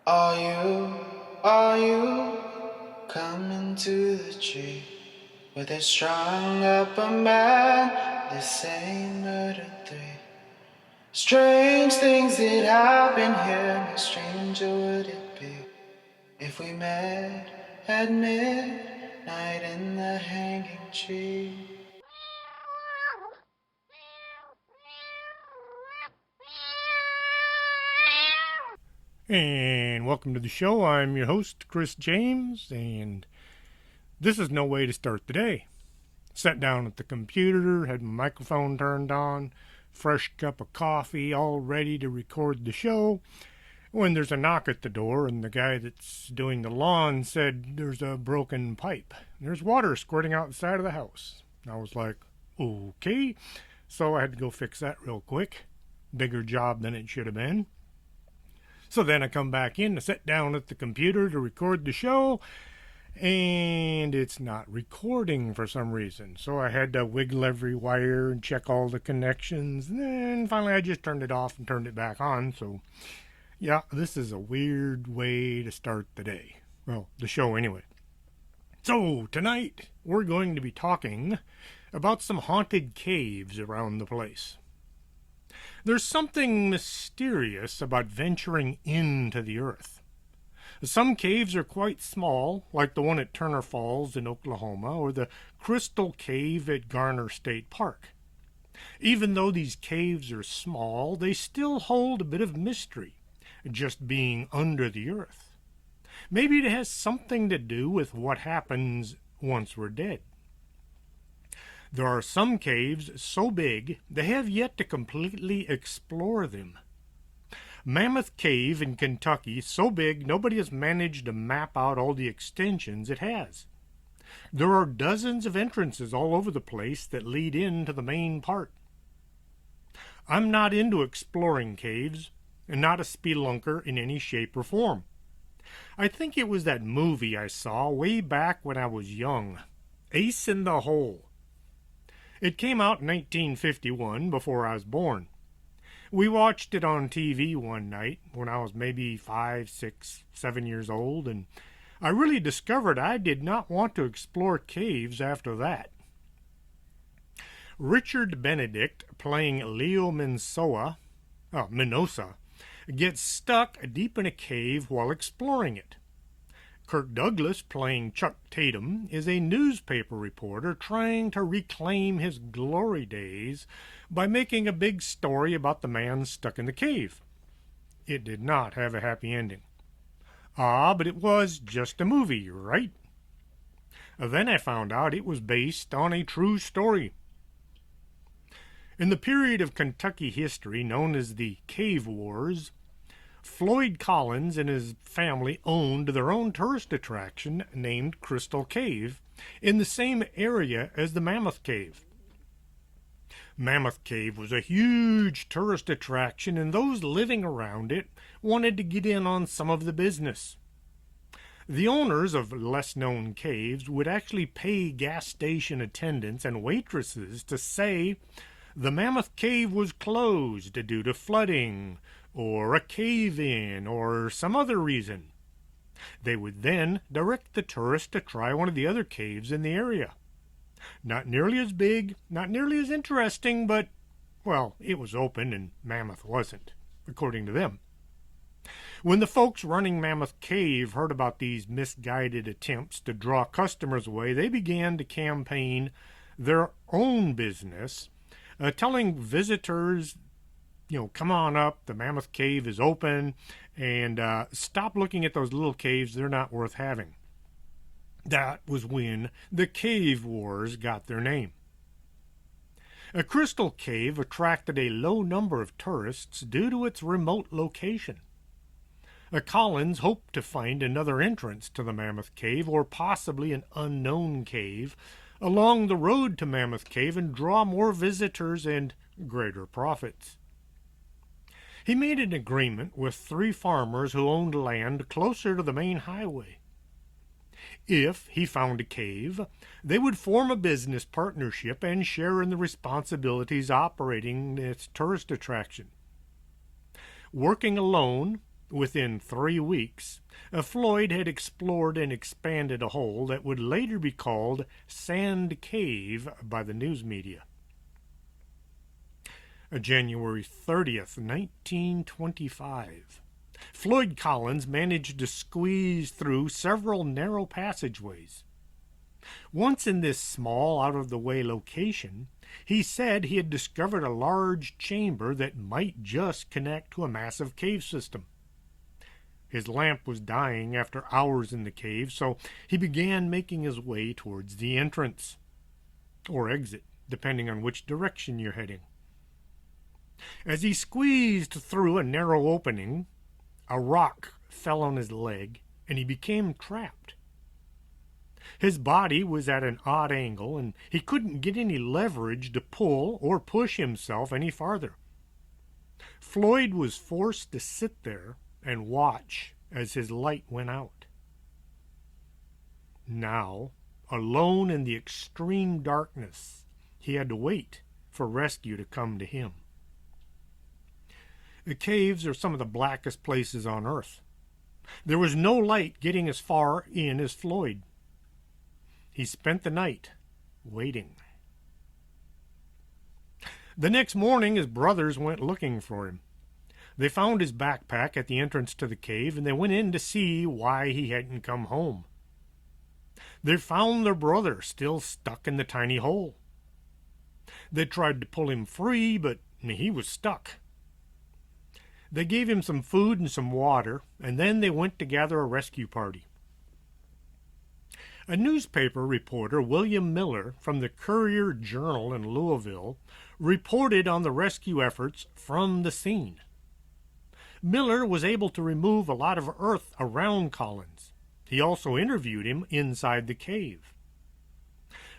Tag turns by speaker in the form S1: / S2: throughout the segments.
S1: Are you coming to the tree where they strung up a man? They say murder three. Strange things that happen here. How stranger would it be if we met at midnight in the hanging tree?
S2: And welcome to the show. I'm your host, Chris James, and this is no way to start the day. Sat down at the computer, had my microphone turned on, fresh cup of coffee, all ready to record the show, when there's a knock at the door, and the guy that's doing the lawn said there's a broken pipe. There's water squirting out the side of the house. I was like, okay. So I had to go fix that real quick. Bigger job than it should have been. So then I come back in to sit down at the computer to record the show, and it's not recording for some reason. So I had to wiggle every wire and check all the connections, and then finally I just turned it off and turned it back on. So yeah, this is a weird way to start the day. Well, the show anyway. So tonight we're going to be talking about some haunted caves around the place. There's something mysterious about venturing into the earth. Some caves are quite small, like the one at Turner Falls in Oklahoma or the Crystal Cave at Garner State Park. Even though these caves are small, they still hold a bit of mystery, just being under the earth. Maybe it has something to do with what happens once we're dead. There are some caves so big they have yet to completely explore them. Mammoth Cave in Kentucky, so big nobody has managed to map out all the extensions it has. There are dozens of entrances all over the place that lead into the main part. I'm not into exploring caves, and not a spelunker in any shape or form. I think it was that movie I saw way back when I was young, Ace in the Hole. It came out in 1951, before I was born. We watched it on TV one night when I was maybe 5, 6, 7 years old, and I really discovered I did not want to explore caves after that. Richard Benedict, playing Leo Minosa, gets stuck deep in a cave while exploring it. Kirk Douglas, playing Chuck Tatum, is a newspaper reporter trying to reclaim his glory days by making a big story about the man stuck in the cave. It did not have a happy ending. But it was just a movie, right? Then I found out it was based on a true story. In the period of Kentucky history known as the Cave Wars, Floyd Collins and his family owned their own tourist attraction named Crystal Cave in the same area as the Mammoth Cave. Mammoth Cave was a huge tourist attraction, and those living around it wanted to get in on some of the business. The owners of less-known caves would actually pay gas station attendants and waitresses to say the Mammoth Cave was closed due to flooding, or a cave-in, or some other reason. They would then direct the tourist to try one of the other caves in the area. Not nearly as big, not nearly as interesting, but, well, it was open and Mammoth wasn't, according to them. When the folks running Mammoth Cave heard about these misguided attempts to draw customers away, they began to campaign their own business, telling visitors, come on up, the Mammoth Cave is open, and stop looking at those little caves, they're not worth having. That was when the Cave Wars got their name. A Crystal Cave attracted a low number of tourists due to its remote location. Collins hoped to find another entrance to the Mammoth Cave, or possibly an unknown cave, along the road to Mammoth Cave and draw more visitors and greater profits. He made an agreement with 3 farmers who owned land closer to the main highway. If he found a cave, they would form a business partnership and share in the responsibilities operating its tourist attraction. Working alone, Within 3 weeks, Floyd had explored and expanded a hole that would later be called Sand Cave by the news media. January 30th, 1925. Floyd Collins managed to squeeze through several narrow passageways. Once in this small, out-of-the-way location, he said he had discovered a large chamber that might just connect to a massive cave system. His lamp was dying after hours in the cave, so he began making his way towards the entrance, or exit, depending on which direction you're heading. As he squeezed through a narrow opening, a rock fell on his leg, and he became trapped. His body was at an odd angle, and he couldn't get any leverage to pull or push himself any farther. Floyd was forced to sit there and watch as his light went out. Now, alone in the extreme darkness, he had to wait for rescue to come to him. The caves are some of the blackest places on Earth. There was no light getting as far in as Floyd. He spent the night waiting. The next morning, his brothers went looking for him. They found his backpack at the entrance to the cave, and they went in to see why he hadn't come home. They found their brother still stuck in the tiny hole. They tried to pull him free, but he was stuck. They gave him some food and some water, and then they went to gather a rescue party. A newspaper reporter, William Miller, from the Courier-Journal in Louisville, reported on the rescue efforts from the scene. Miller was able to remove a lot of earth around Collins. He also interviewed him inside the cave.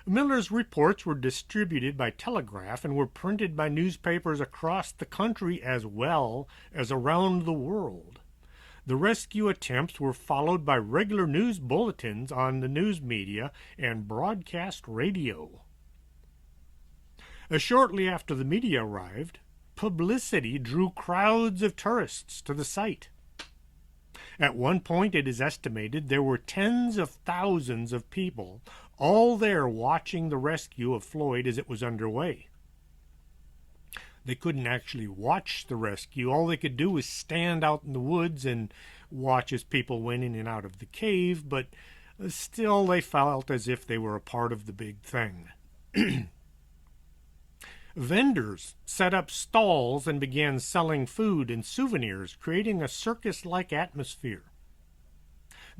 S2: Miller's reports were distributed by telegraph and were printed by newspapers across the country as well as around the world. The rescue attempts were followed by regular news bulletins on the news media and broadcast radio. Shortly after the media arrived, publicity drew crowds of tourists to the site. At one point, it is estimated there were tens of thousands of people all there watching the rescue of Floyd as it was underway. They couldn't actually watch the rescue. All they could do was stand out in the woods and watch as people went in and out of the cave, but still they felt as if they were a part of the big thing. Vendors set up stalls and began selling food and souvenirs, creating a circus-like atmosphere.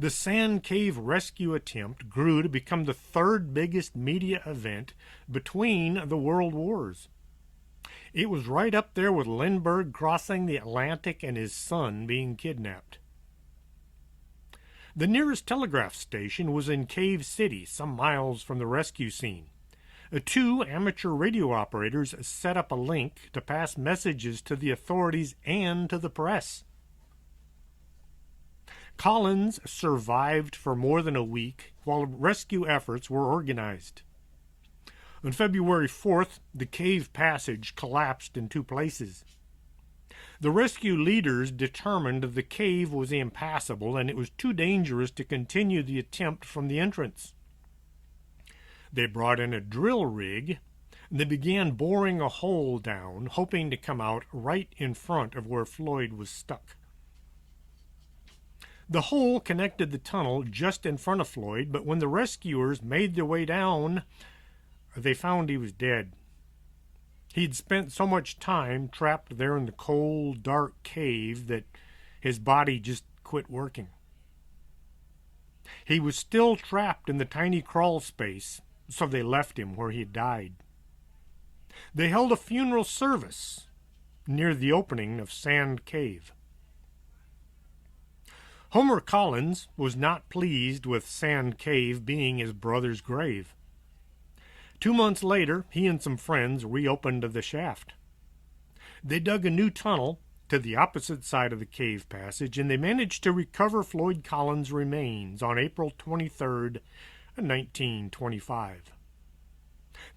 S2: The Sand Cave rescue attempt grew to become the third biggest media event between the world wars. It was right up there with Lindbergh crossing the Atlantic and his son being kidnapped. The nearest telegraph station was in Cave City, some miles from the rescue scene. 2 amateur radio operators set up a link to pass messages to the authorities and to the press. Collins survived for more than a week while rescue efforts were organized. On February 4th, the cave passage collapsed in 2 places. The rescue leaders determined the cave was impassable and it was too dangerous to continue the attempt from the entrance. They brought in a drill rig and they began boring a hole down, hoping to come out right in front of where Floyd was stuck. The hole connected the tunnel just in front of Floyd, but when the rescuers made their way down, they found he was dead. He'd spent so much time trapped there in the cold, dark cave that his body just quit working. He was still trapped in the tiny crawl space, so they left him where he had died. They held a funeral service near the opening of Sand Cave. Homer Collins was not pleased with Sand Cave being his brother's grave. 2 months later, he and some friends reopened the shaft. They dug a new tunnel to the opposite side of the cave passage, and they managed to recover Floyd Collins' remains on April 23rd, 1925.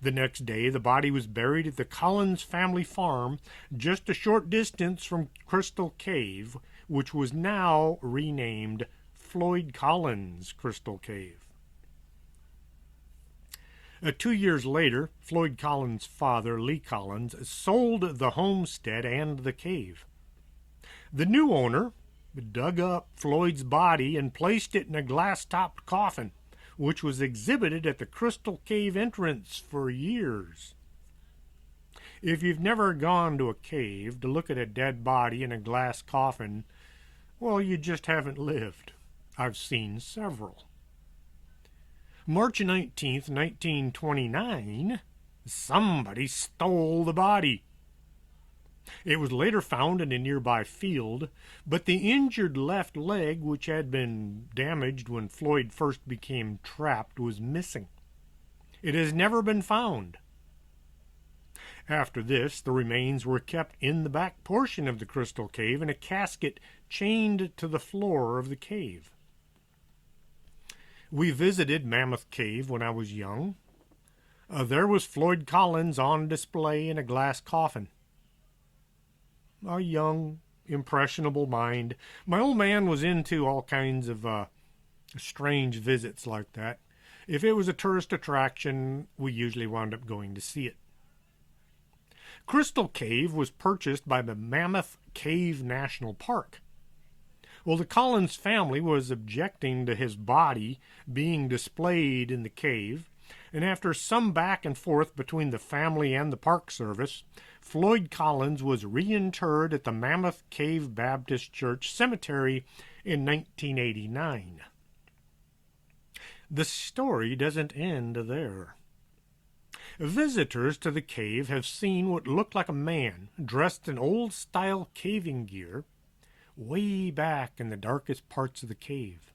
S2: The next day, the body was buried at the Collins family farm just a short distance from Crystal Cave, which was now renamed Floyd Collins Crystal Cave. 2 years later, Floyd Collins' father, Lee Collins, sold the homestead and the cave. The new owner dug up Floyd's body and placed it in a glass-topped coffin, which was exhibited at the Crystal Cave entrance for years. If you've never gone to a cave to look at a dead body in a glass coffin, well, you just haven't lived. I've seen several. March 19th, 1929, somebody stole the body. It was later found in a nearby field, but the injured left leg, which had been damaged when Floyd first became trapped, was missing. It has never been found. After this, the remains were kept in the back portion of the Crystal Cave in a casket chained to the floor of the cave. We visited Mammoth Cave when I was young. There was Floyd Collins on display in a glass coffin. A young, impressionable mind. My old man was into all kinds of strange visits like that. If it was a tourist attraction, we usually wound up going to see it. Crystal Cave was purchased by the Mammoth Cave National Park. Well, the Collins family was objecting to his body being displayed in the cave, and after some back and forth between the family and the Park Service, Floyd Collins was reinterred at the Mammoth Cave Baptist Church Cemetery in 1989. The story doesn't end there. Visitors to the cave have seen what looked like a man dressed in old-style caving gear way back in the darkest parts of the cave.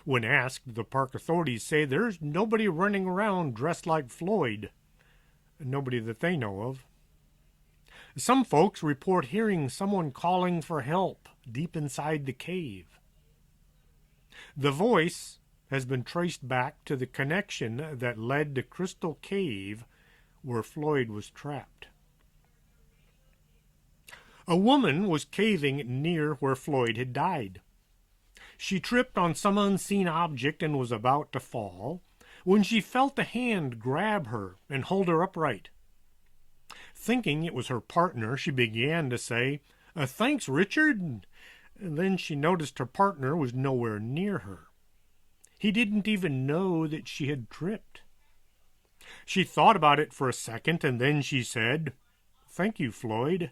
S2: When asked, the park authorities say there's nobody running around dressed like Floyd. Nobody that they know of. Some folks report hearing someone calling for help deep inside the cave. The voice has been traced back to the connection that led to Crystal Cave, where Floyd was trapped. A woman was caving near where Floyd had died. She tripped on some unseen object and was about to fall when she felt a hand grab her and hold her upright. Thinking it was her partner, she began to say, "Thanks, Richard." And then she noticed her partner was nowhere near her. He didn't even know that she had tripped. She thought about it for a second, and then she said, "Thank you, Floyd."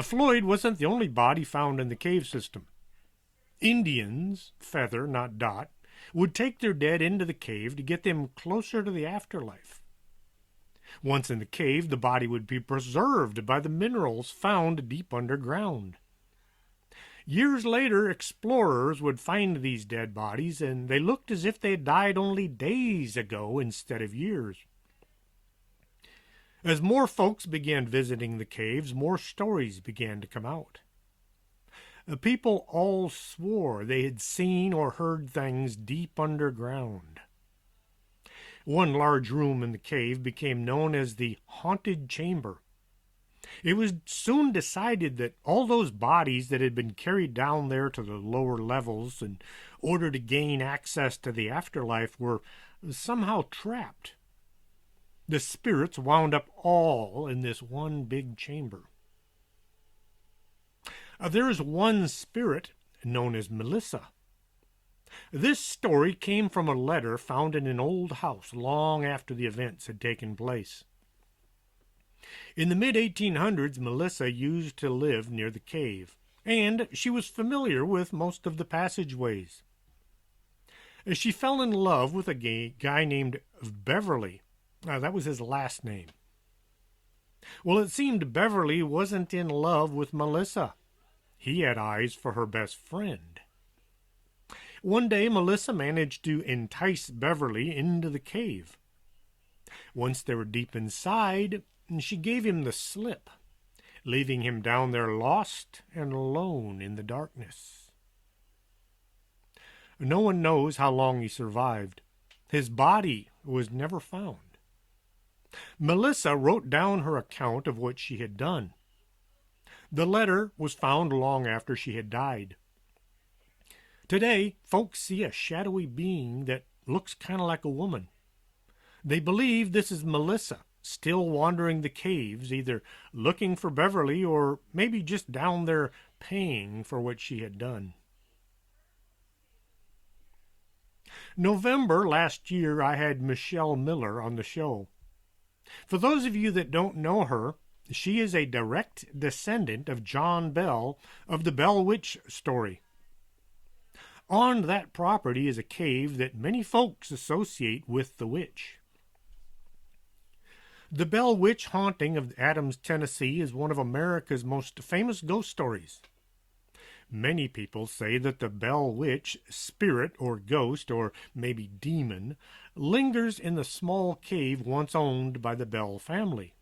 S2: Floyd wasn't the only body found in the cave system. Indians, Feather, not Dot, would take their dead into the cave to get them closer to the afterlife. Once in the cave, the body would be preserved by the minerals found deep underground. Years later, explorers would find these dead bodies, and they looked as if they had died only days ago instead of years. As more folks began visiting the caves, more stories began to come out. The people all swore they had seen or heard things deep underground. One large room in the cave became known as the Haunted Chamber. It was soon decided that all those bodies that had been carried down there to the lower levels in order to gain access to the afterlife were somehow trapped. The spirits wound up all in this one big chamber. There is one spirit known as Melissa. This story came from a letter found in an old house long after the events had taken place. In the mid-1800s, Melissa used to live near the cave, and she was familiar with most of the passageways. She fell in love with a guy named Beverly. That was his last name. Well, it seemed Beverly wasn't in love with Melissa. He had eyes for her best friend. One day, Melissa managed to entice Beverly into the cave. Once they were deep inside, she gave him the slip, leaving him down there lost and alone in the darkness. No one knows how long he survived. His body was never found. Melissa wrote down her account of what she had done. The letter was found long after she had died. Today, folks see a shadowy being that looks kind of like a woman. They believe this is Melissa, still wandering the caves, either looking for Beverly or maybe just down there paying for what she had done. November last year, I had Michelle Miller on the show. For those of you that don't know her, she is a direct descendant of John Bell of the Bell Witch story. On that property is a cave that many folks associate with the witch. The Bell Witch haunting of Adams, Tennessee is one of America's most famous ghost stories. Many people say that the Bell Witch, spirit or ghost or maybe demon, lingers in the small cave once owned by the Bell family.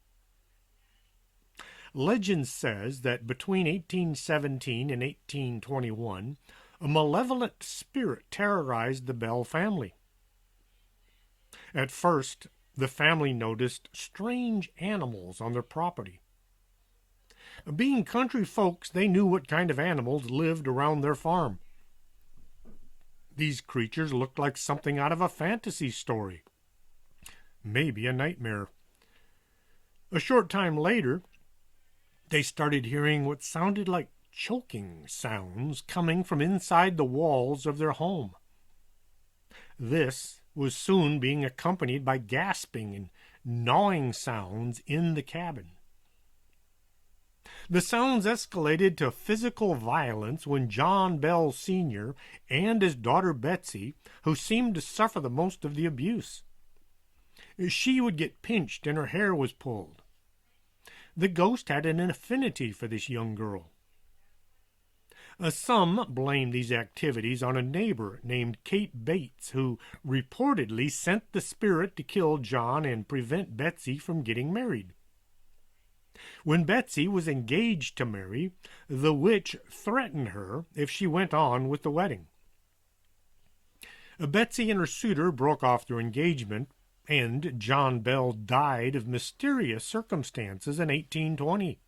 S2: Legend says that between 1817 and 1821, a malevolent spirit terrorized the Bell family. At first, the family noticed strange animals on their property. Being country folks, they knew what kind of animals lived around their farm. These creatures looked like something out of a fantasy story, maybe a nightmare. A short time later, they started hearing what sounded like choking sounds coming from inside the walls of their home. This was soon being accompanied by gasping and gnawing sounds in the cabin. The sounds escalated to physical violence when John Bell Sr. and his daughter Betsy, who seemed to suffer the most of the abuse. She would get pinched and her hair was pulled. The ghost had an affinity for this young girl. Some blamed these activities on a neighbor named Kate Bates, who reportedly sent the spirit to kill John and prevent Betsy from getting married. When Betsy was engaged to marry, the witch threatened her if she went on with the wedding. Betsy and her suitor broke off their engagement, and John Bell died of mysterious circumstances in 1820.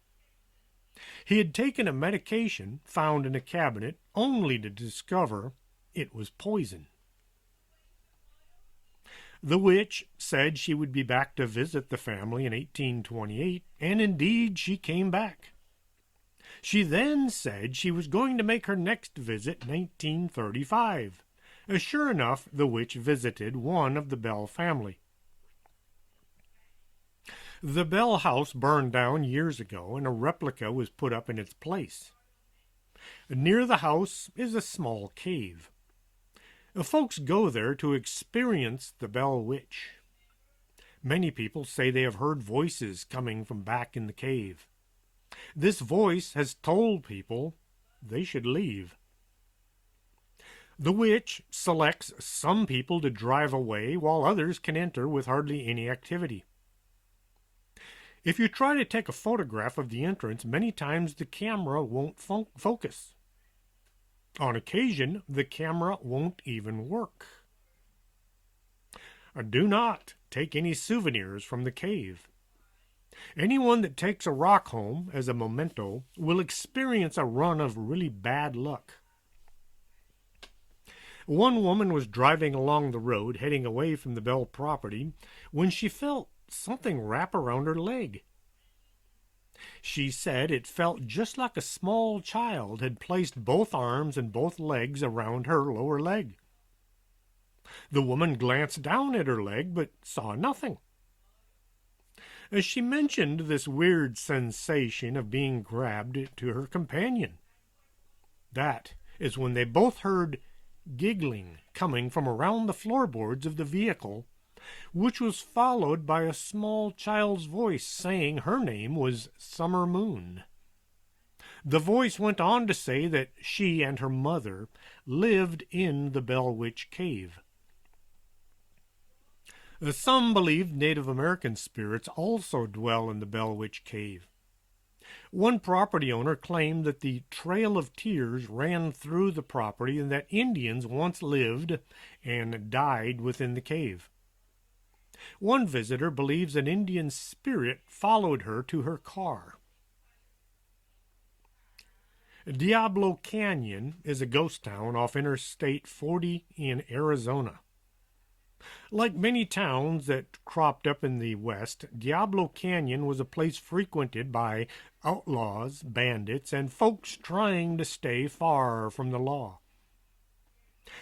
S2: He had taken a medication found in a cabinet only to discover it was poison. The witch said she would be back to visit the family in 1828, and indeed she came back. She then said she was going to make her next visit in 1835. Sure enough, the witch visited one of the Bell family. The Bell house burned down years ago, and a replica was put up in its place. Near the house is a small cave. Folks go there to experience the Bell Witch. Many people say they have heard voices coming from back in the cave. This voice has told people they should leave. The witch selects some people to drive away, while others can enter with hardly any activity. If you try to take a photograph of the entrance, many times the camera won't focus. On occasion, the camera won't even work. Do not take any souvenirs from the cave. Anyone that takes a rock home as a memento will experience a run of really bad luck. One woman was driving along the road, heading away from the Bell property, when she felt something wrap around her leg. She said it felt just like a small child had placed both arms and both legs around her lower leg. The woman glanced down at her leg, but saw nothing. As she mentioned this weird sensation of being grabbed to her companion. That is when they both heard giggling coming from around the floorboards of the vehicle, which was followed by a small child's voice saying her name was Summer Moon. The voice went on to say that she and her mother lived in the Bell Witch Cave. Some believe Native American spirits also dwell in the Bell Witch Cave. One property owner claimed that the Trail of Tears ran through the property and that Indians once lived and died within the cave. One visitor believes an Indian spirit followed her to her car. Diablo Canyon is a ghost town off Interstate 40 in Arizona. Like many towns that cropped up in the West, Diablo Canyon was a place frequented by outlaws, bandits, and folks trying to stay far from the law.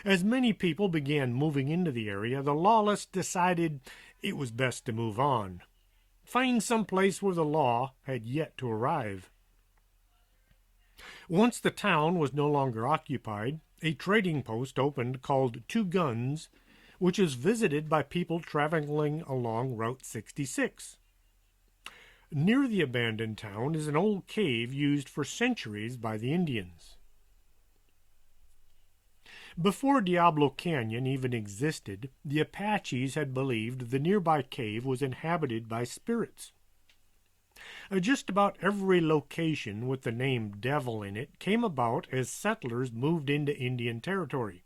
S2: As many people began moving into the area, the lawless decided it was best to move on, find some place where the law had yet to arrive. Once the town was no longer occupied, a trading post opened called Two Guns, which is visited by people traveling along Route 66. Near the abandoned town is an old cave used for centuries by the Indians. Before Diablo Canyon even existed, the Apaches had believed the nearby cave was inhabited by spirits. Just about every location with the name Devil in it came about as settlers moved into Indian territory.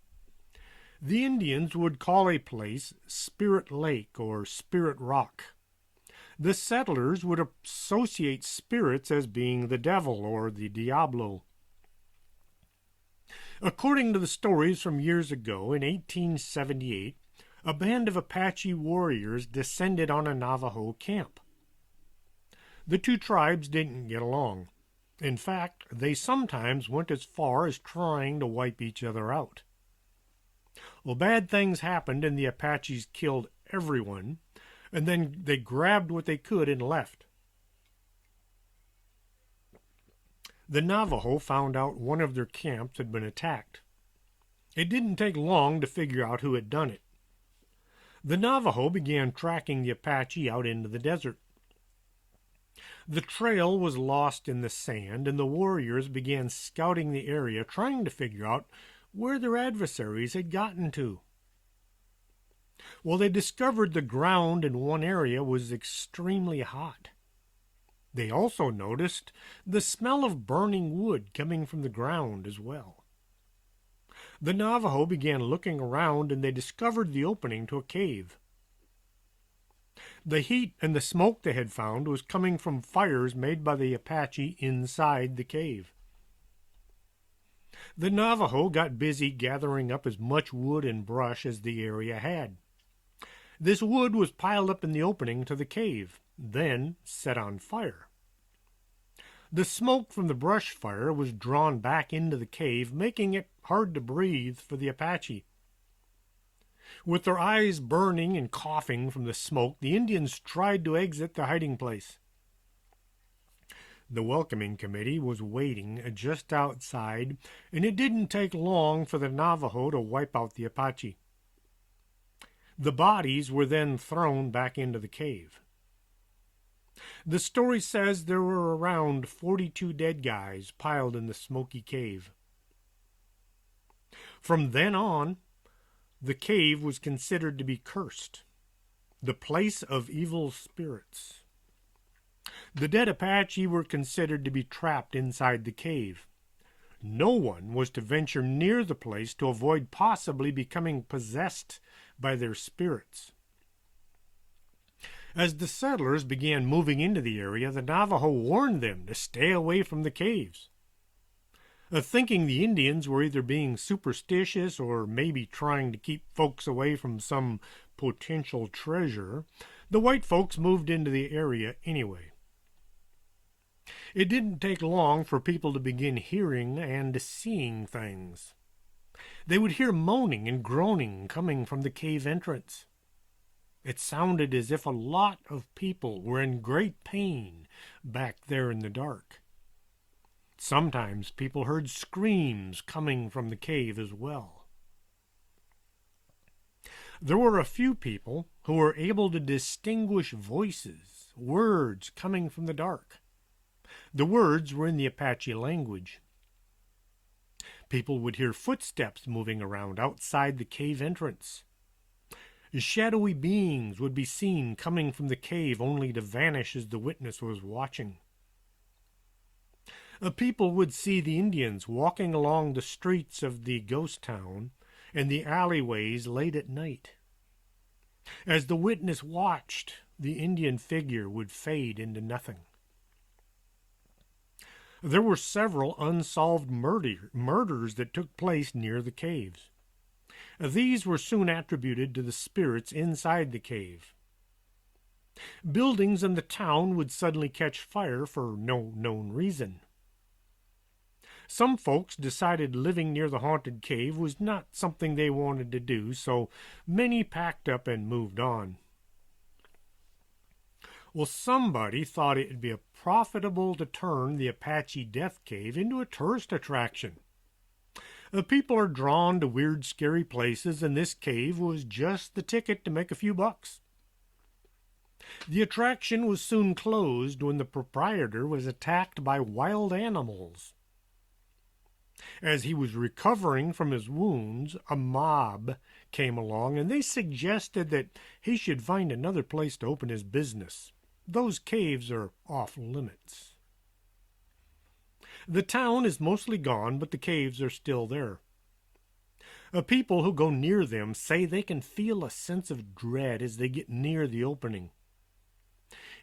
S2: The Indians would call a place Spirit Lake or Spirit Rock. The settlers would associate spirits as being the devil or the Diablo. According to the stories from years ago, in 1878, a band of Apache warriors descended on a Navajo camp. The two tribes didn't get along. In fact, they sometimes went as far as trying to wipe each other out. Well, bad things happened and the Apaches killed everyone, and then they grabbed what they could and left. The Navajo found out one of their camps had been attacked. It didn't take long to figure out who had done it. The Navajo began tracking the Apache out into the desert. The trail was lost in the sand, and the warriors began scouting the area, trying to figure out where their adversaries had gotten to. Well, they discovered the ground in one area was extremely hot. They also noticed the smell of burning wood coming from the ground as well. The Navajo began looking around and they discovered the opening to a cave. The heat and the smoke they had found was coming from fires made by the Apache inside the cave. The Navajo got busy gathering up as much wood and brush as the area had. This wood was piled up in the opening to the cave, then set on fire. The smoke from the brush fire was drawn back into the cave, making it hard to breathe for the Apache. With their eyes burning and coughing from the smoke, the Indians tried to exit the hiding place. The welcoming committee was waiting just outside, and it didn't take long for the Navajo to wipe out the Apache. The bodies were then thrown back into the cave. The story says there were around 42 dead guys piled in the smoky cave. From then on, the cave was considered to be cursed, the place of evil spirits. The dead Apache were considered to be trapped inside the cave. No one was to venture near the place to avoid possibly becoming possessed by their spirits. As the settlers began moving into the area, the Navajo warned them to stay away from the caves. Thinking the Indians were either being superstitious or maybe trying to keep folks away from some potential treasure, the white folks moved into the area anyway. It didn't take long for people to begin hearing and seeing things. They would hear moaning and groaning coming from the cave entrance. It sounded as if a lot of people were in great pain back there in the dark. Sometimes people heard screams coming from the cave as well. There were a few people who were able to distinguish voices, words coming from the dark. The words were in the Apache language. People would hear footsteps moving around outside the cave entrance. Shadowy beings would be seen coming from the cave only to vanish as the witness was watching. People would see the Indians walking along the streets of the ghost town and the alleyways late at night. As the witness watched, the Indian figure would fade into nothing. There were several unsolved murders that took place near the caves. These were soon attributed to the spirits inside the cave. Buildings in the town would suddenly catch fire for no known reason. Some folks decided living near the haunted cave was not something they wanted to do, so many packed up and moved on. Well, somebody thought it would be profitable to turn the Apache Death Cave into a tourist attraction. The people are drawn to weird, scary places, and this cave was just the ticket to make a few bucks. The attraction was soon closed when the proprietor was attacked by wild animals. As he was recovering from his wounds, a mob came along and they suggested that he should find another place to open his business. Those caves are off limits. The town is mostly gone, but the caves are still there. People who go near them say they can feel a sense of dread as they get near the opening.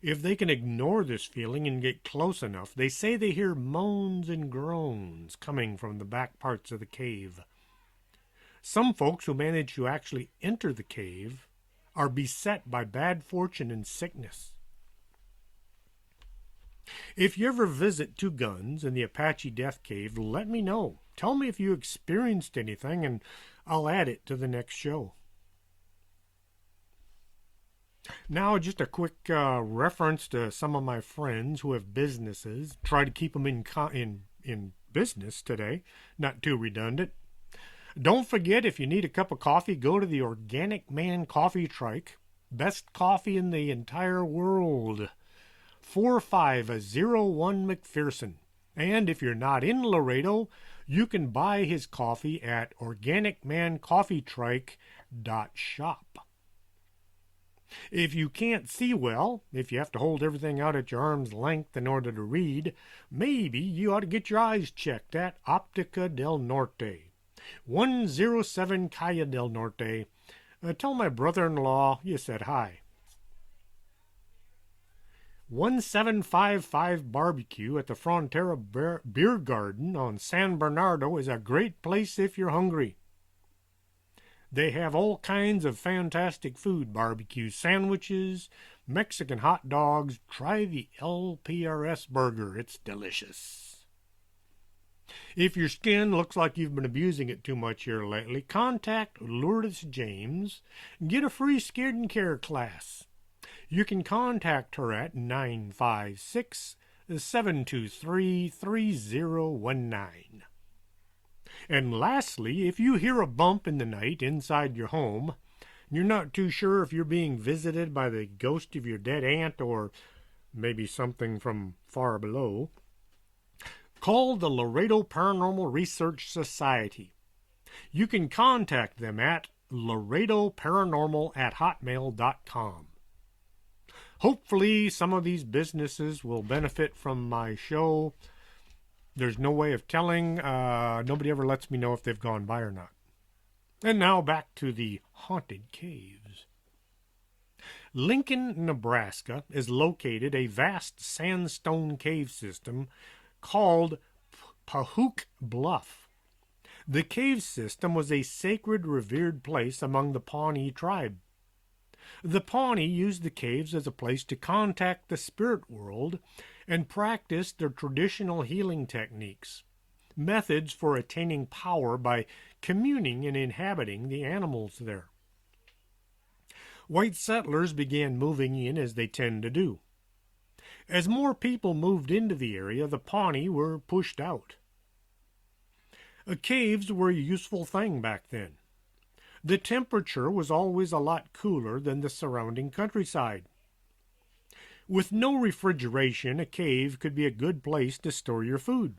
S2: If they can ignore this feeling and get close enough, they say they hear moans and groans coming from the back parts of the cave. Some folks who manage to actually enter the cave are beset by bad fortune and sickness. If you ever visit Two Guns in the Apache Death Cave, let me know. Tell me if you experienced anything, and I'll add it to the next show. Now, just a quick reference to some of my friends who have businesses. Try to keep them in business today. Not too redundant. Don't forget, if you need a cup of coffee, go to the Organic Man Coffee Trike. Best coffee in the entire world. 4501 McPherson. And if you're not in Laredo, you can buy his coffee at organicmancoffeetrike.shop. If you can't see well, if you have to hold everything out at your arm's length in order to read, maybe you ought to get your eyes checked at Optica del Norte, 107 Calle del Norte. Tell my brother-in-law you said hi. 1755 Barbecue at the Frontera Beer Garden on San Bernardo is a great place if you're hungry. They have all kinds of fantastic food, barbecue sandwiches, Mexican hot dogs. Try the LPRS burger. It's delicious. If your skin looks like you've been abusing it too much here lately, contact Lourdes James and get a free skincare class. You can contact her at 956-723-3019. And lastly, if you hear a bump in the night inside your home, you're not too sure if you're being visited by the ghost of your dead aunt or maybe something from far below, call the Laredo Paranormal Research Society. You can contact them at laredoparanormal@hotmail.com. Hopefully some of these businesses will benefit from my show. There's no way of telling. Nobody ever lets me know if they've gone by or not. And now back to the haunted caves. Lincoln, Nebraska is located a vast sandstone cave system called Pahuk Bluff. The cave system was a sacred, revered place among the Pawnee tribe. The Pawnee used the caves as a place to contact the spirit world and practice their traditional healing techniques, methods for attaining power by communing and inhabiting the animals there. White settlers began moving in as they tend to do. As more people moved into the area, the Pawnee were pushed out. Caves were a useful thing back then. The temperature was always a lot cooler than the surrounding countryside. With no refrigeration, a cave could be a good place to store your food.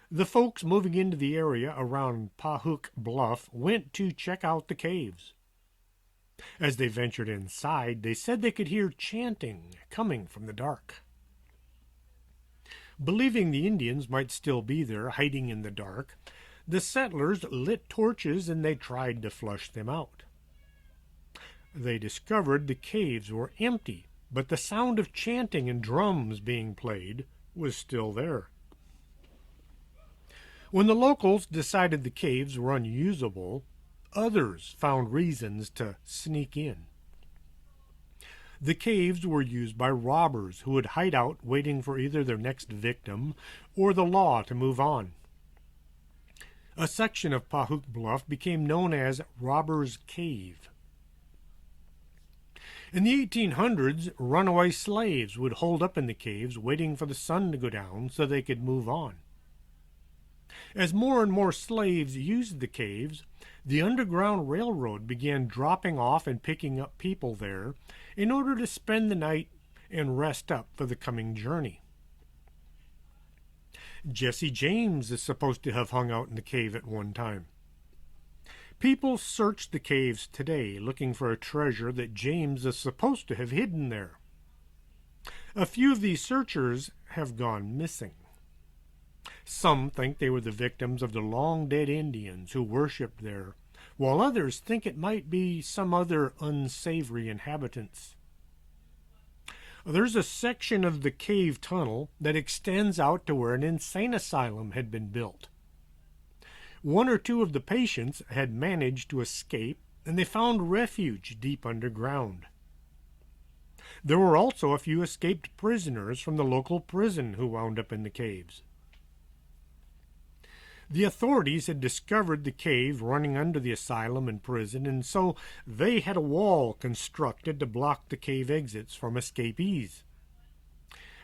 S2: The folks moving into the area around Pahuk Bluff went to check out the caves. As they ventured inside, they said they could hear chanting coming from the dark. Believing the Indians might still be there, hiding in the dark, the settlers lit torches and they tried to flush them out. They discovered the caves were empty, but the sound of chanting and drums being played was still there. When the locals decided the caves were unusable, others found reasons to sneak in. The caves were used by robbers who would hide out waiting for either their next victim or the law to move on. A section of Pahuk Bluff became known as Robbers' Cave. In the 1800s, runaway slaves would hold up in the caves waiting for the sun to go down so they could move on. As more and more slaves used the caves, the Underground Railroad began dropping off and picking up people there in order to spend the night and rest up for the coming journey. Jesse James is supposed to have hung out in the cave at one time. People search the caves today looking for a treasure that James is supposed to have hidden there. A few of these searchers have gone missing. Some think they were the victims of the long-dead Indians who worshipped there, while others think it might be some other unsavory inhabitants. There's a section of the cave tunnel that extends out to where an insane asylum had been built. One or two of the patients had managed to escape, and they found refuge deep underground. There were also a few escaped prisoners from the local prison who wound up in the caves. The authorities had discovered the cave running under the asylum and prison, and so they had a wall constructed to block the cave exits from escapees.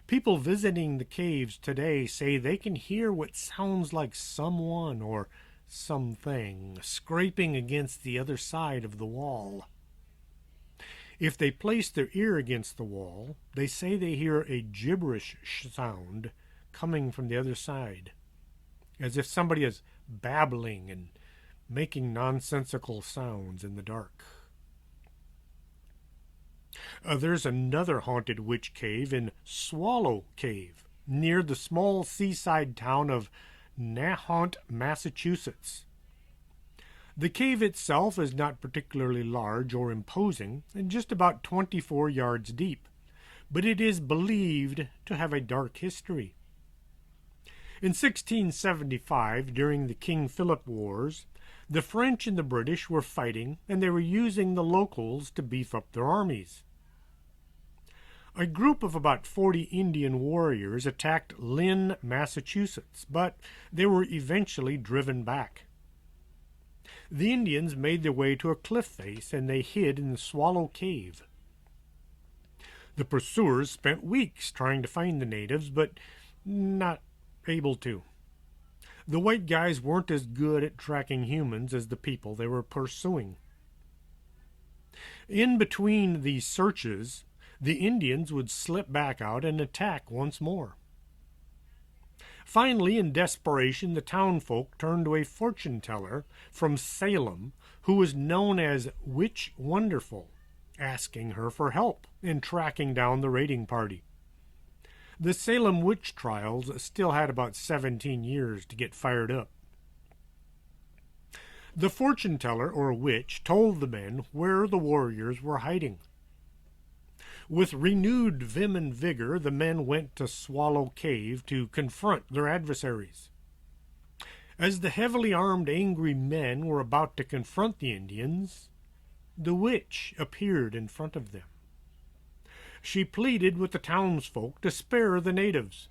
S2: People visiting the caves today say they can hear what sounds like someone or something scraping against the other side of the wall. If they place their ear against the wall, they say they hear a gibberish sound coming from the other side, as if somebody is babbling and making nonsensical sounds in the dark. There's another haunted witch cave in Swallow Cave, near the small seaside town of Nahant, Massachusetts. The cave itself is not particularly large or imposing, and just about 24 yards deep, but it is believed to have a dark history. In 1675, during the King Philip Wars, the French and the British were fighting, and they were using the locals to beef up their armies. A group of about 40 Indian warriors attacked Lynn, Massachusetts, but they were eventually driven back. The Indians made their way to a cliff face, and they hid in the Swallow Cave. The pursuers spent weeks trying to find the natives, but not able to. The white guys weren't as good at tracking humans as the people they were pursuing. In between these searches, the Indians would slip back out and attack once more. Finally, in desperation, the townfolk turned to a fortune teller from Salem who was known as Witch Wonderful, asking her for help in tracking down the raiding party. The Salem witch trials still had about 17 years to get fired up. The fortune teller, or witch, told the men where the warriors were hiding. With renewed vim and vigor, the men went to Swallow Cave to confront their adversaries. As the heavily armed, angry men were about to confront the Indians, the witch appeared in front of them. She pleaded with the townsfolk to spare the natives.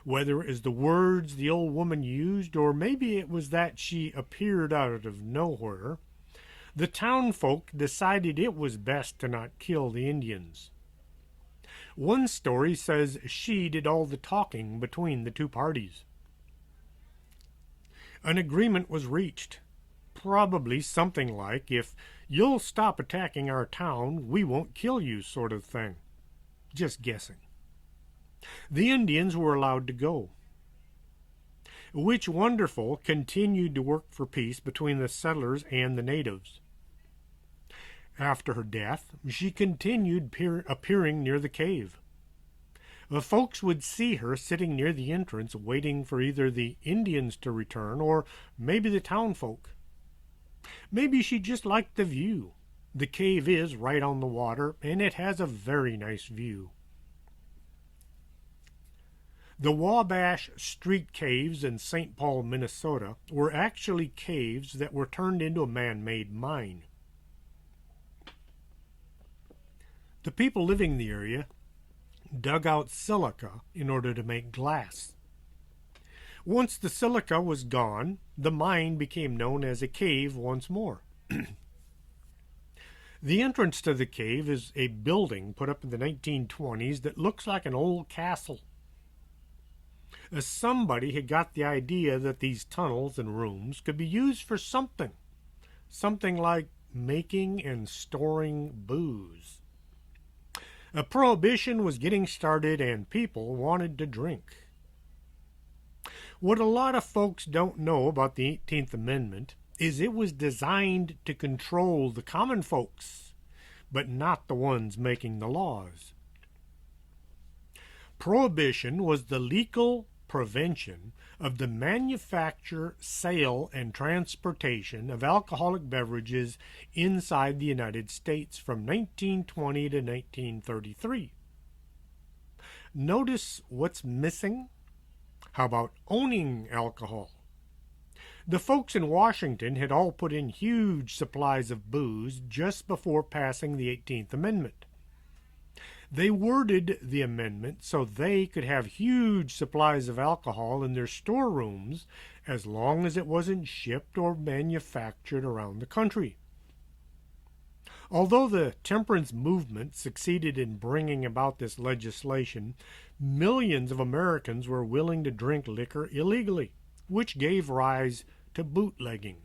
S2: Whether it was the words the old woman used, or maybe it was that she appeared out of nowhere, the townfolk decided it was best to not kill the Indians. One story says she did all the talking between the two parties. An agreement was reached, probably something like, if you'll stop attacking our town, we won't kill you, sort of thing. Just guessing. The Indians were allowed to go. Witch Wonderful continued to work for peace between the settlers and the natives. After her death, she continued appearing near the cave. The folks would see her sitting near the entrance waiting for either the Indians to return or maybe the townfolk. Maybe she just liked the view. The cave is right on the water, and it has a very nice view. The Wabash Street Caves in St. Paul, Minnesota, were actually caves that were turned into a man-made mine. The people living in the area dug out silica in order to make glass. Once the silica was gone, the mine became known as a cave once more. The entrance to the cave is a building put up in the 1920s that looks like an old castle. Somebody had got the idea that these tunnels and rooms could be used for something like making and storing booze. A prohibition was getting started and people wanted to drink. What a lot of folks don't know about the 18th Amendment is it was designed to control the common folks, but not the ones making the laws. Prohibition was the legal prevention of the manufacture, sale, and transportation of alcoholic beverages inside the United States from 1920 to 1933. Notice what's missing? How about owning alcohol? The folks in Washington had all put in huge supplies of booze just before passing the 18th Amendment. They worded the amendment so they could have huge supplies of alcohol in their storerooms as long as it wasn't shipped or manufactured around the country. Although the temperance movement succeeded in bringing about this legislation, millions of Americans were willing to drink liquor illegally, which gave rise to bootlegging.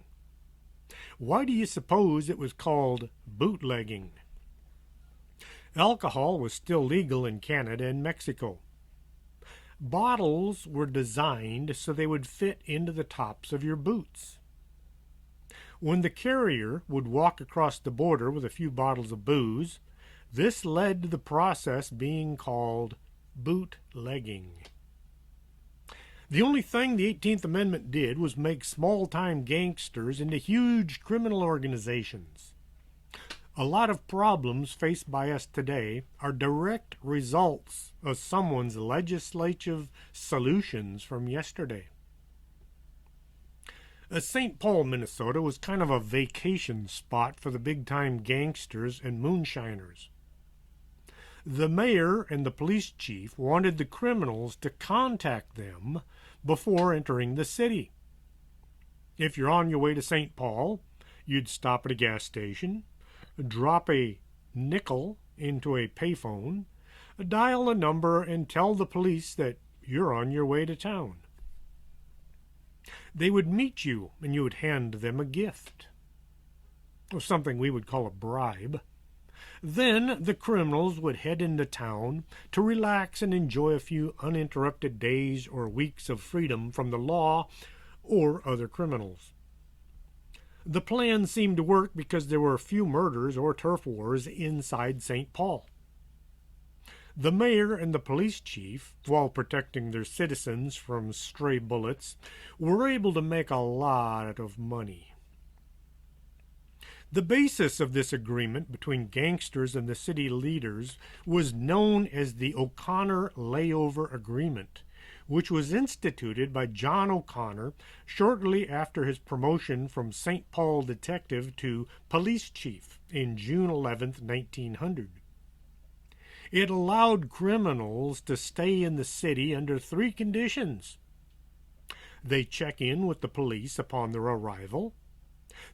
S2: Why do you suppose it was called bootlegging? Alcohol was still legal in Canada and Mexico. Bottles were designed so they would fit into the tops of your boots. When the carrier would walk across the border with a few bottles of booze, this led to the process being called bootlegging. The only thing the 18th Amendment did was make small-time gangsters into huge criminal organizations. A lot of problems faced by us today are direct results of someone's legislative solutions from yesterday. St. Paul, Minnesota was kind of a vacation spot for the big-time gangsters and moonshiners. The mayor and the police chief wanted the criminals to contact them before entering the city. If you're on your way to St. Paul, you'd stop at a gas station, drop a nickel into a payphone, dial a number, and tell the police that you're on your way to town. They would meet you, and you would hand them a gift, or something we would call a bribe. Then the criminals would head into town to relax and enjoy a few uninterrupted days or weeks of freedom from the law or other criminals. The plan seemed to work because there were few murders or turf wars inside St. Paul. The mayor and the police chief, while protecting their citizens from stray bullets, were able to make a lot of money. The basis of this agreement between gangsters and the city leaders was known as the O'Connor Layover Agreement, which was instituted by John O'Connor shortly after his promotion from St. Paul detective to police chief in June 11, 1900. It allowed criminals to stay in the city under 3 conditions. They check in with the police upon their arrival,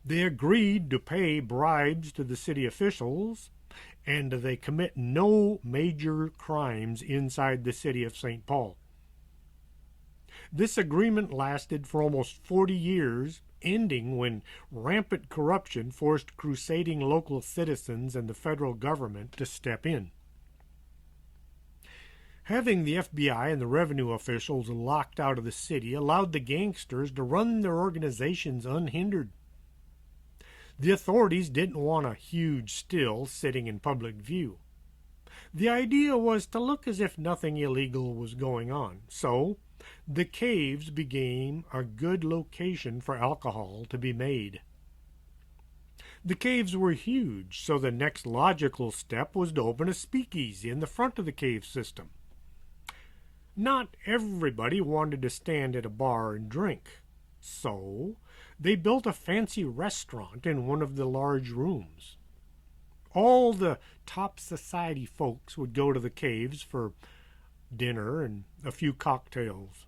S2: they agreed to pay bribes to the city officials, and they commit no major crimes inside the city of St. Paul. This agreement lasted for almost 40 years, ending when rampant corruption forced crusading local citizens and the federal government to step in. Having the FBI and the revenue officials locked out of the city allowed the gangsters to run their organizations unhindered. The authorities didn't want a huge still sitting in public view. The idea was to look as if nothing illegal was going on, so the caves became a good location for alcohol to be made. The caves were huge, so the next logical step was to open a speakeasy in the front of the cave system. Not everybody wanted to stand at a bar and drink, so they built a fancy restaurant in one of the large rooms. All the top society folks would go to the caves for dinner and a few cocktails.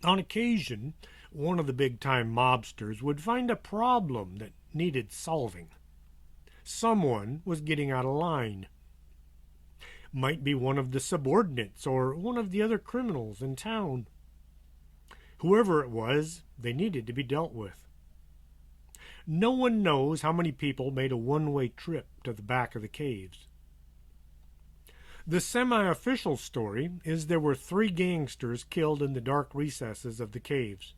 S2: On occasion, one of the big time mobsters would find a problem that needed solving. Someone was getting out of line. Might be one of the subordinates or one of the other criminals in town. Whoever it was, they needed to be dealt with. No one knows how many people made a one-way trip to the back of the caves. The semi-official story is there were 3 gangsters killed in the dark recesses of the caves.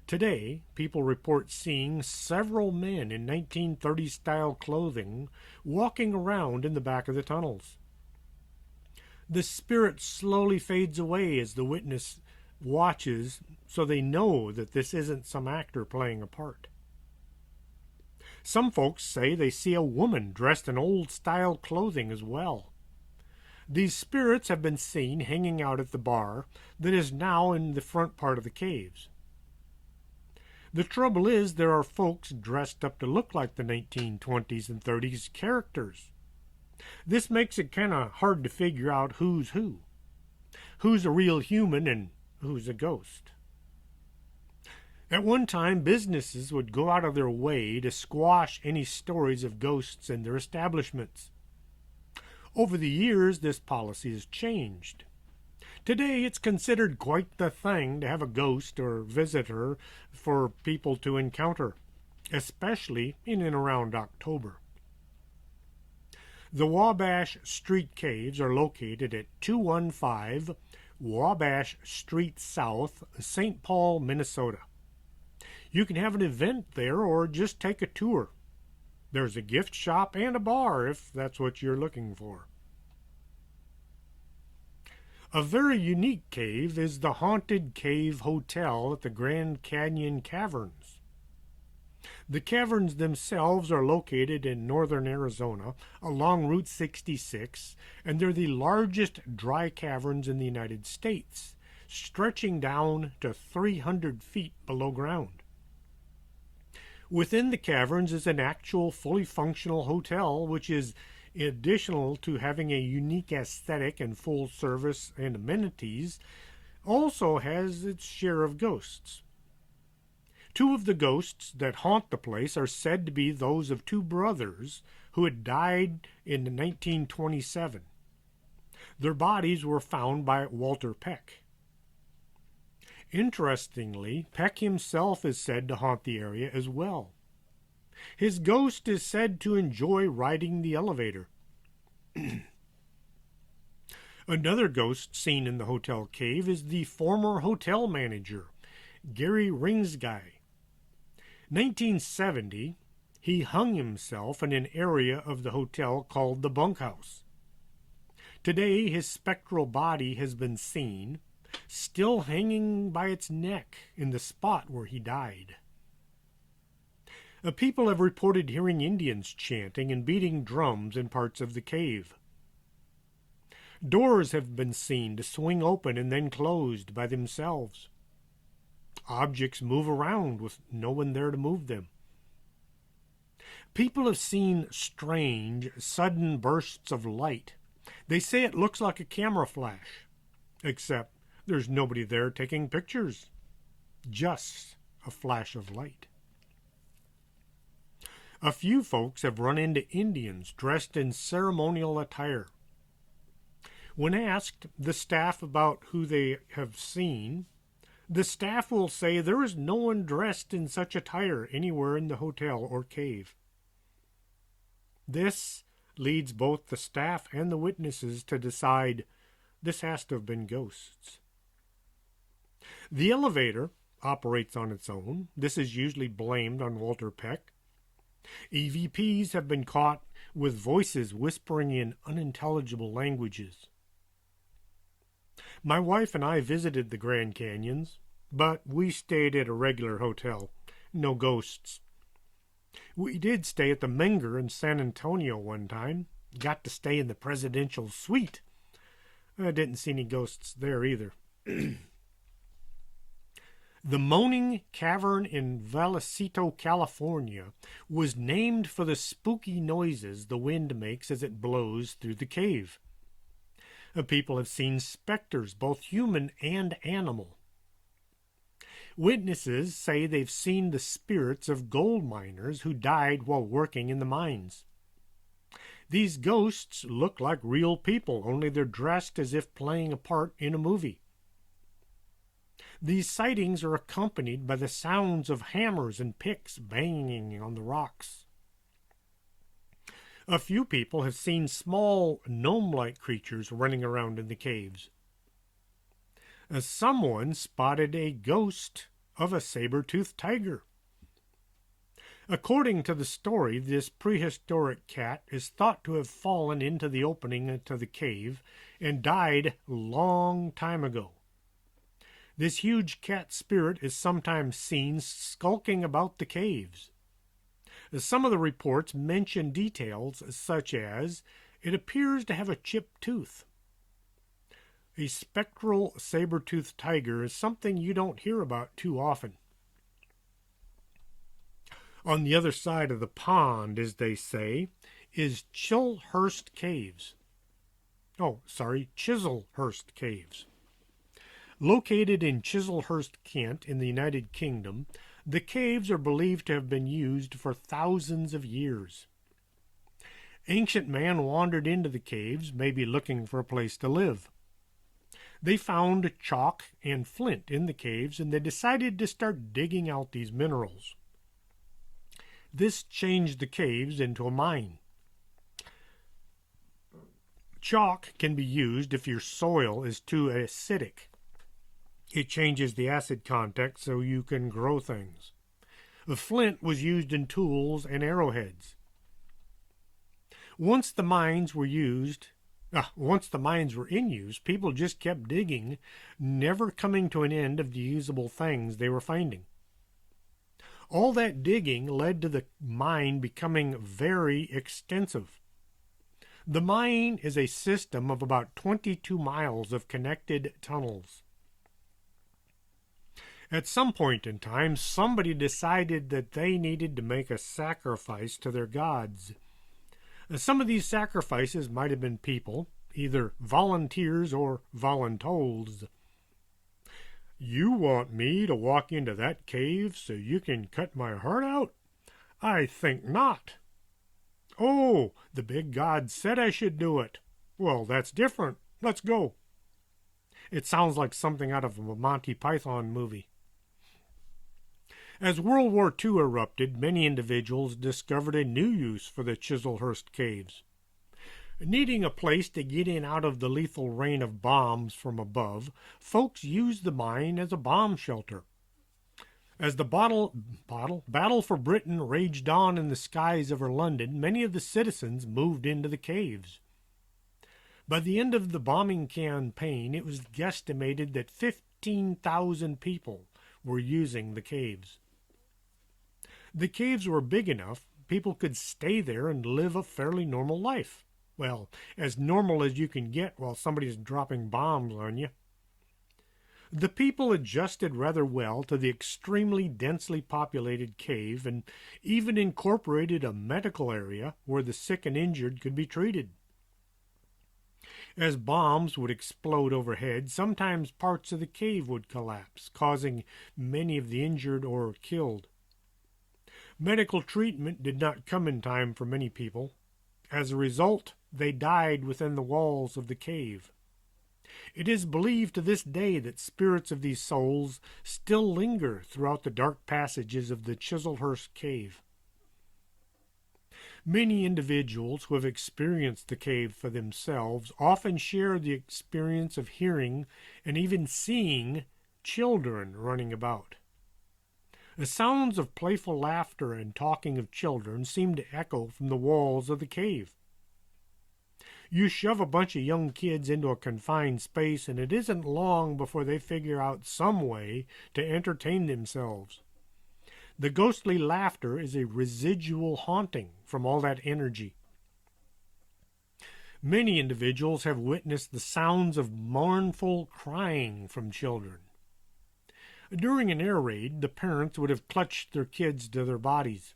S2: Today, people report seeing several men in 1930s-style clothing walking around in the back of the tunnels. The spirit slowly fades away as the witness watches, so they know that this isn't some actor playing a part. Some folks say they see a woman dressed in old-style clothing as well. These spirits have been seen hanging out at the bar that is now in the front part of the caves. The trouble is there are folks dressed up to look like the 1920s and 30s characters. This makes it kind of hard to figure out who's who. Who's a real human and who's a ghost. At one time, businesses would go out of their way to squash any stories of ghosts in their establishments. Over the years, this policy has changed. Today, it's considered quite the thing to have a ghost or visitor for people to encounter, especially in and around October. The Wabash Street Caves are located at 215 Wabash Street South, St. Paul, Minnesota. You can have an event there or just take a tour. There's a gift shop and a bar if that's what you're looking for. A very unique cave is the Haunted Cave Hotel at the Grand Canyon Caverns. The caverns themselves are located in northern Arizona along Route 66, and they're the largest dry caverns in the United States, stretching down to 300 feet below ground. Within the caverns is an actual fully functional hotel, which is additional to having a unique aesthetic and full service and amenities, also has its share of ghosts. 2 of the ghosts that haunt the place are said to be those of 2 brothers who had died in 1927. Their bodies were found by Walter Peck. Interestingly, Peck himself is said to haunt the area as well. His ghost is said to enjoy riding the elevator. Another ghost seen in the hotel cave is the former hotel manager, Gary Ringsguy. 1970, he hung himself in an area of the hotel called the bunkhouse. Today, his spectral body has been seen, still hanging by its neck in the spot where he died. People have reported hearing Indians chanting and beating drums in parts of the cave. Doors have been seen to swing open and then closed by themselves. Objects move around with no one there to move them. People have seen strange, sudden bursts of light. They say it looks like a camera flash, except there's nobody there taking pictures. Just a flash of light. A few folks have run into Indians dressed in ceremonial attire. When asked the staff about who they have seen, the staff will say there is no one dressed in such attire anywhere in the hotel or cave. This leads both the staff and the witnesses to decide this has to have been ghosts. The elevator operates on its own. This is usually blamed on Walter Peck. EVPs have been caught with voices whispering in unintelligible languages. My wife and I visited the Grand Canyons, but we stayed at a regular hotel. No ghosts. We did stay at the Menger in San Antonio one time. Got to stay in the presidential suite. I didn't see any ghosts there either. The Moaning Cavern in Vallecito, California, was named for the spooky noises the wind makes as it blows through the cave. People have seen specters, both human and animal. Witnesses say they've seen the spirits of gold miners who died while working in the mines. These ghosts look like real people, only they're dressed as if playing a part in a movie. These sightings are accompanied by the sounds of hammers and picks banging on the rocks. A few people have seen small gnome-like creatures running around in the caves. Someone spotted a ghost of a saber-toothed tiger. According to the story, this prehistoric cat is thought to have fallen into the opening to the cave and died a long time ago. This huge cat spirit is sometimes seen skulking about the caves. Some of the reports mention details such as it appears to have a chipped tooth. A spectral saber-toothed tiger is something you don't hear about too often. On the other side of the pond, as they say, is Chislehurst Caves. Chislehurst Caves. Located in Chislehurst, Kent, in the United Kingdom, the caves are believed to have been used for thousands of years. Ancient man wandered into the caves, maybe looking for a place to live. They found chalk and flint in the caves, and they decided to start digging out these minerals. This changed the caves into a mine. Chalk can be used if your soil is too acidic. It changes the acid content so you can grow things. The flint was used in tools and arrowheads. Once the mines were in use, people just kept digging, never coming to an end of the usable things they were finding. All that digging led to the mine becoming very extensive. The mine is a system of about 22 miles of connected tunnels. At some point in time, somebody decided that they needed to make a sacrifice to their gods. Some of these sacrifices might have been people, either volunteers or voluntold. You want me to walk into that cave so you can cut my heart out? I think not. Oh, the big god said I should do it. Well, that's different. Let's go. It sounds like something out of a Monty Python movie. As World War II erupted, many individuals discovered a new use for the Chislehurst Caves. Needing a place to get in out of the lethal rain of bombs from above, folks used the mine as a bomb shelter. As the battle for Britain raged on in the skies over London, many of the citizens moved into the caves. By the end of the bombing campaign, it was guesstimated that 15,000 people were using the caves. The caves were big enough, people could stay there and live a fairly normal life. Well, as normal as you can get while somebody's dropping bombs on you. The people adjusted rather well to the extremely densely populated cave and even incorporated a medical area where the sick and injured could be treated. As bombs would explode overhead, sometimes parts of the cave would collapse, causing many of the injured or killed. Medical treatment did not come in time for many people. As a result, they died within the walls of the cave. It is believed to this day that spirits of these souls still linger throughout the dark passages of the Chislehurst Cave. Many individuals who have experienced the cave for themselves often share the experience of hearing and even seeing children running about. The sounds of playful laughter and talking of children seem to echo from the walls of the cave. You shove a bunch of young kids into a confined space, and it isn't long before they figure out some way to entertain themselves. The ghostly laughter is a residual haunting from all that energy. Many individuals have witnessed the sounds of mournful crying from children. During an air raid, the parents would have clutched their kids to their bodies.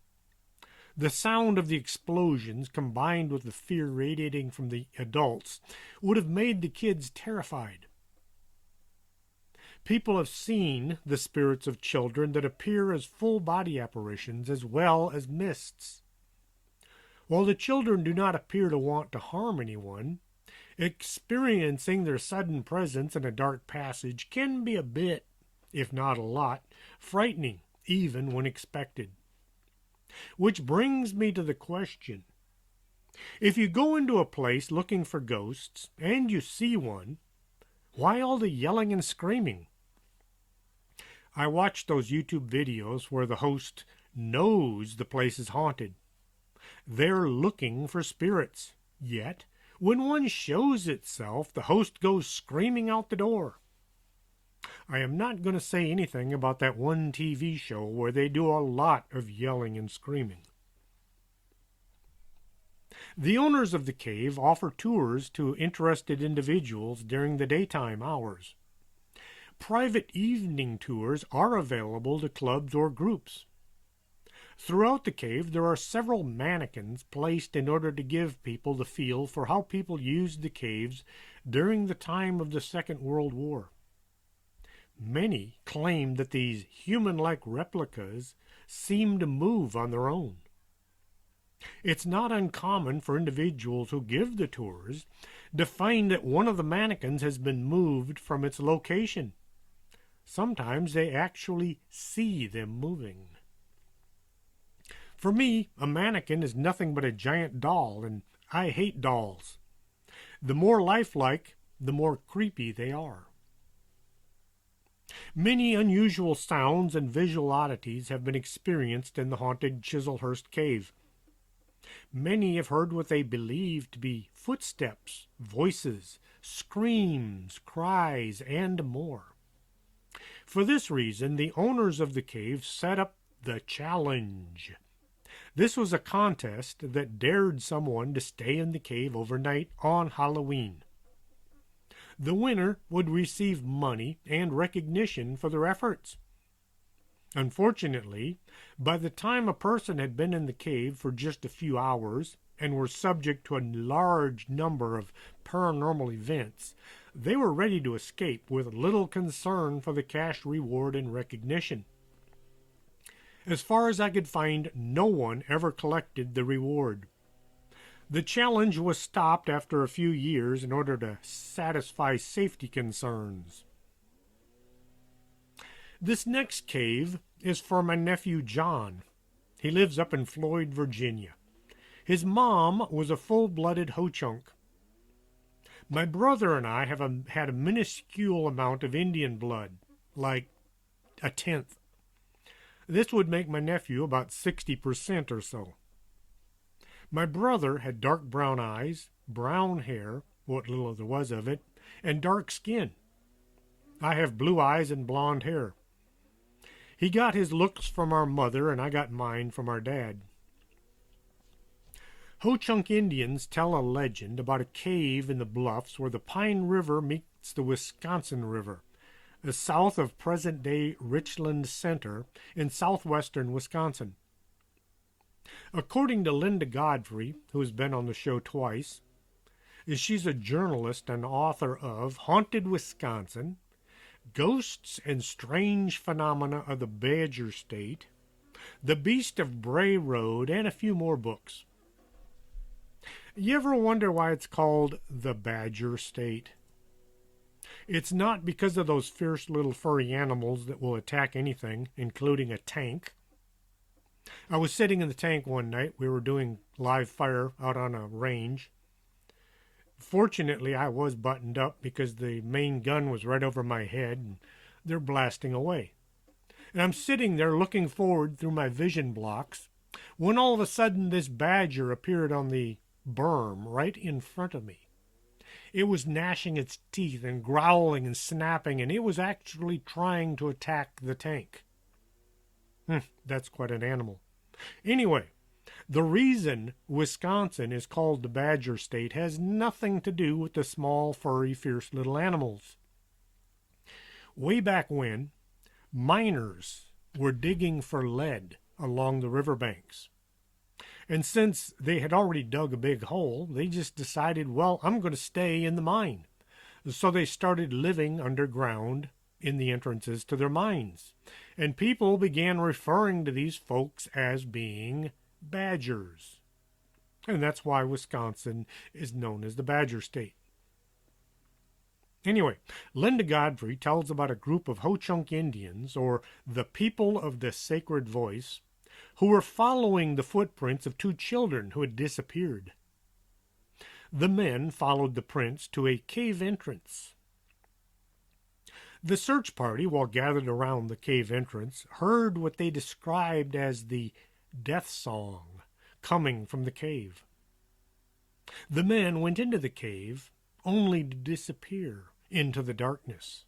S2: The sound of the explosions, combined with the fear radiating from the adults, would have made the kids terrified. People have seen the spirits of children that appear as full-body apparitions as well as mists. While the children do not appear to want to harm anyone, experiencing their sudden presence in a dark passage can be a bit, if not a lot, frightening, even when expected. Which brings me to the question. If you go into a place looking for ghosts, and you see one, why all the yelling and screaming? I watched those YouTube videos where the host knows the place is haunted. They're looking for spirits, yet when one shows itself, the host goes screaming out the door. I am not going to say anything about that one TV show where they do a lot of yelling and screaming. The owners of the cave offer tours to interested individuals during the daytime hours. Private evening tours are available to clubs or groups. Throughout the cave, there are several mannequins placed in order to give people the feel for how people used the caves during the time of the Second World War. Many claim that these human-like replicas seem to move on their own. It's not uncommon for individuals who give the tours to find that one of the mannequins has been moved from its location. Sometimes they actually see them moving. For me, a mannequin is nothing but a giant doll, and I hate dolls. The more lifelike, the more creepy they are. Many unusual sounds and visual oddities have been experienced in the haunted Chislehurst Cave. Many have heard what they believe to be footsteps, voices, screams, cries, and more. For this reason, the owners of the cave set up the challenge. This was a contest that dared someone to stay in the cave overnight on Halloween. The winner would receive money and recognition for their efforts. Unfortunately, by the time a person had been in the cave for just a few hours and were subject to a large number of paranormal events, they were ready to escape with little concern for the cash reward and recognition. As far as I could find, no one ever collected the reward. The challenge was stopped after a few years in order to satisfy safety concerns. This next cave is for my nephew John. He lives up in Floyd, Virginia. His mom was a full-blooded Ho-Chunk. My brother and I have had a minuscule amount of Indian blood, like a tenth. This would make my nephew about 60% or so. My brother had dark brown eyes, brown hair, what little there was of it, and dark skin. I have blue eyes and blonde hair. He got his looks from our mother, and I got mine from our dad. Ho-Chunk Indians tell a legend about a cave in the bluffs where the Pine River meets the Wisconsin River, south of present-day Richland Center in southwestern Wisconsin. According to Linda Godfrey, who has been on the show twice, she's a journalist and author of Haunted Wisconsin, Ghosts and Strange Phenomena of the Badger State, The Beast of Bray Road, and a few more books. You ever wonder why it's called the Badger State? It's not because of those fierce little furry animals that will attack anything, including a tank. I was sitting in the tank one night. We were doing live fire out on a range. Fortunately, I was buttoned up because the main gun was right over my head, and they're blasting away. And I'm sitting there looking forward through my vision blocks when all of a sudden this badger appeared on the berm right in front of me. It was gnashing its teeth and growling and snapping, and it was actually trying to attack the tank. That's quite an animal. Anyway, The reason Wisconsin is called the Badger State has nothing to do with the small, furry, fierce little animals. Way back when, miners were digging for lead along the riverbanks. And since they had already dug a big hole, they just decided, well, I'm going to stay in the mine. So they started living underground in the entrances to their mines. And people began referring to these folks as being badgers. And that's why Wisconsin is known as the Badger State. Anyway, Linda Godfrey tells about a group of Ho-Chunk Indians, or the People of the Sacred Voice, who were following the footprints of two children who had disappeared. The men followed the prints to a cave entrance. The search party, while gathered around the cave entrance, heard what they described as the death song coming from the cave. The men went into the cave only to disappear into the darkness.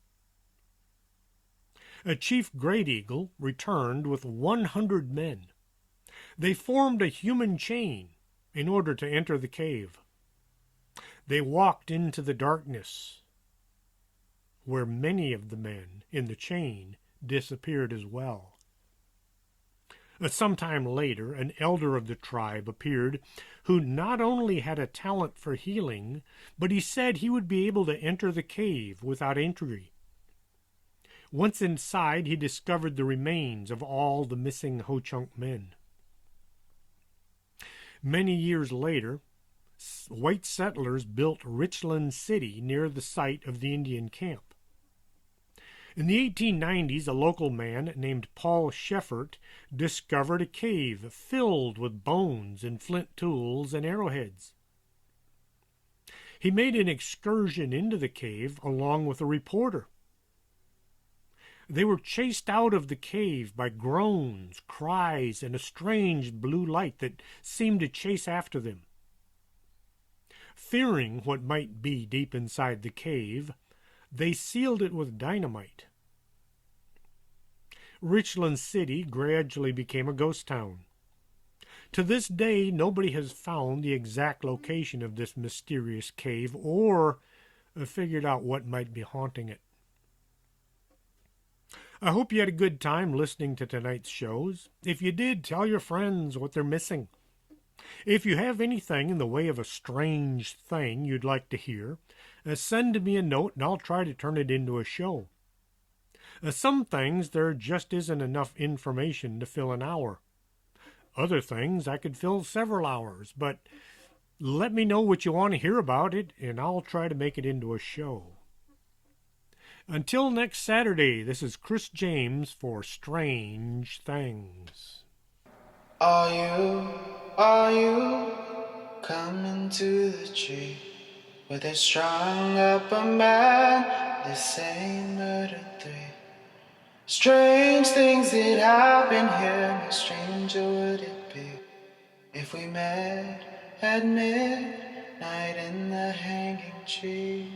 S2: A Chief Great Eagle returned with 100 men. They formed a human chain in order to enter the cave. They walked into the darkness, where many of the men in the chain disappeared as well. Sometime later, an elder of the tribe appeared who not only had a talent for healing, but he said he would be able to enter the cave without entry. Once inside, he discovered the remains of all the missing Ho-Chunk men. Many years later, white settlers built Richland City near the site of the Indian camp. In the 1890s, a local man named Paul Sheffert discovered a cave filled with bones and flint tools and arrowheads. He made an excursion into the cave along with a reporter. They were chased out of the cave by groans, cries, and a strange blue light that seemed to chase after them. Fearing what might be deep inside the cave, they sealed it with dynamite. Richland City gradually became a ghost town. To this day, nobody has found the exact location of this mysterious cave or figured out what might be haunting it. I hope you had a good time listening to tonight's shows. If you did, tell your friends what they're missing. If you have anything in the way of a strange thing you'd like to hear, send me a note and I'll try to turn it into a show. Some things there just isn't enough information to fill an hour. Other things I could fill several hours, but let me know what you want to hear about it and I'll try to make it into a show. Until next Saturday, this is Chris James for Strange Things.
S1: Are you coming to the tree where they strung up a man? They say murder 3. Strange things that happen here, how stranger would it be if we met at midnight in the hanging tree?